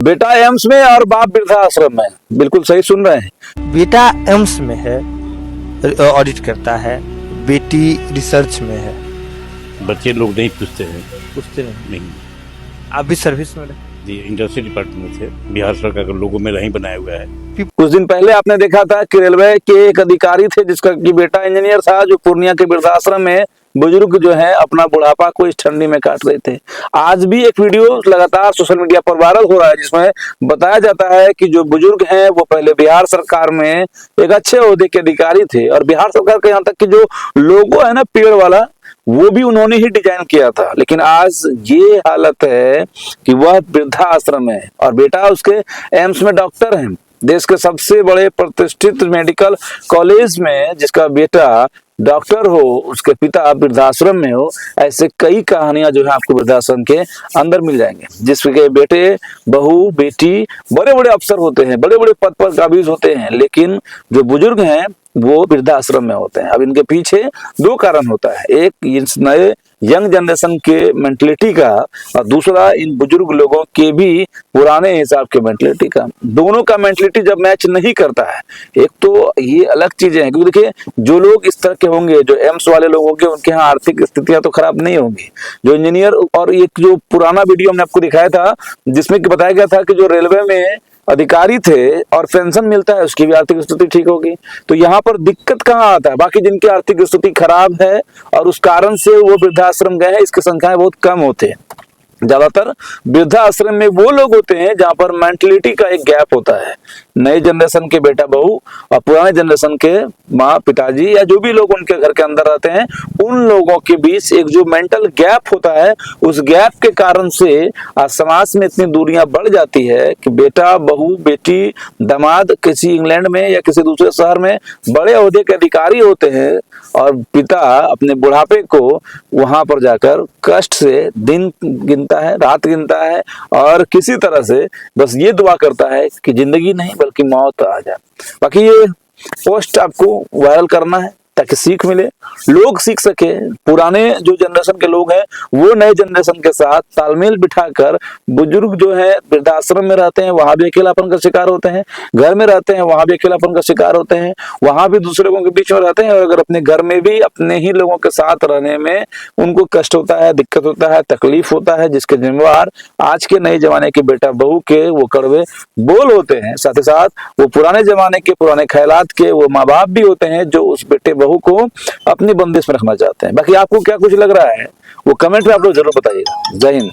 बेटा एम्स में और बाप वृद्धाश्रम में। बिल्कुल सही सुन रहे हैं। बेटा एम्स में है, ऑडिट करता है, बेटी रिसर्च में है। बच्चे लोग नहीं पूछते हैं। पूछते नहीं। नहीं आप भी सर्विस में रहे? जी, इंडस्ट्री डिपार्टमेंट से बिहार सरकार के लोगों में नहीं बनाया हुआ है। कुछ दिन पहले आपने देखा था कि रेलवे के एक अधिकारी थे जिसका कि बेटा इंजीनियर था, जो पूर्णिया के वृद्धाश्रम में बुजुर्ग जो है अपना बुढ़ापा को इस ठंडी में काट रहे थे। आज भी एक वीडियो लगातार सोशल मीडिया पर वायरल हो रहा है जिसमें बताया जाता है कि जो बुजुर्ग हैं वो पहले बिहार सरकार में एक अच्छे ओहदे के अधिकारी थे और बिहार सरकार के यहाँ तक कि जो लोगो है ना पेड़ वाला, वो भी उन्होंने ही डिजाइन किया था। लेकिन आज ये हालत है कि वह वृद्धाश्रम है और बेटा उसके एम्स में डॉक्टर है, देश के सबसे बड़े प्रतिष्ठित मेडिकल कॉलेज में जिसका बेटा डॉक्टर हो, उसके पिता वृद्धाश्रम में हो। ऐसे कई कहानियां जो है आपको वृद्धाश्रम के अंदर मिल जाएंगे, जिसके बेटे बहू बेटी बड़े बड़े अफसर होते हैं, बड़े बड़े पद पर काबिज होते हैं, लेकिन जो बुजुर्ग हैं वो वृद्धाश्रम में होते हैं। अब इनके पीछे दो कारण होता है, एक इस नए यंग जनरेशन के मेंटलिटी का और दूसरा इन बुजुर्ग लोगों के भी पुराने हिसाब के मेंटलिटी का। दोनों का मेंटलिटी जब मैच नहीं करता है, एक तो ये अलग चीजें हैं, क्योंकि देखिए जो लोग इस तरह के होंगे, जो एम्स वाले लोग होंगे, उनके यहाँ आर्थिक स्थितियां तो खराब नहीं होंगी। जो इंजीनियर, और एक जो पुराना वीडियो हमने आपको दिखाया था जिसमें बताया गया था कि जो रेलवे में अधिकारी थे और पेंशन मिलता है, उसकी भी आर्थिक स्थिति ठीक होगी। तो यहाँ पर दिक्कत कहाँ आता है? बाकी जिनकी आर्थिक स्थिति खराब है और उस कारण से वो वृद्धाश्रम गए हैं, इसकी संख्याएं बहुत कम होते हैं। ज्यादातर वृद्धाश्रम में वो लोग होते हैं जहां पर मेंटलिटी का एक गैप होता है। नए जनरेशन के बेटा बहू और पुराने जनरेशन के माँ पिताजी या जो भी लोग उनके घर के अंदर रहते हैं, उन लोगों के बीच एक जो मेंटल गैप होता है, उस गैप के कारण से आज समाज में इतनी दूरियां बढ़ जाती है कि बेटा बहू बेटी दामाद किसी इंग्लैंड में या किसी दूसरे शहर में बड़े ओहदे के अधिकारी होते हैं और पिता अपने बुढ़ापे को वहां पर जाकर कष्ट से दिन गिनता है, रात गिनता है और किसी तरह से बस ये दुआ करता है कि जिंदगी नहीं बल्कि मौत आ जाए। बाकी ये पोस्ट आपको वायरल करना है ताकि सीख मिले, लोग सीख सके। पुराने जो जनरेशन के लोग हैं वो नए जनरेशन के साथ तालमेल बिठाकर, बुजुर्ग जो है वृद्धाश्रम में रहते हैं वहां भी अकेलापन का शिकार होते हैं, घर में रहते हैं वहां भी अकेलापन का शिकार होते हैं, वहां भी दूसरे लोगों के बीच में रहते हैं और अगर अपने घर में भी अपने ही लोगों के साथ रहने में उनको कष्ट होता है, दिक्कत होता है, तकलीफ होता है, जिसके जिम्मेवार आज के नए जमाने के बेटा बहू के वो कड़वे बोल होते हैं। साथ ही साथ वो पुराने जमाने के पुराने ख्यालात के वो माँ बाप भी होते हैं जो उस बेटे बहू को अपनी बंदिश में रखना चाहते हैं। बाकी आपको क्या कुछ लग रहा है वो कमेंट में आप लोग जरूर बताइएगा। जय हिंद।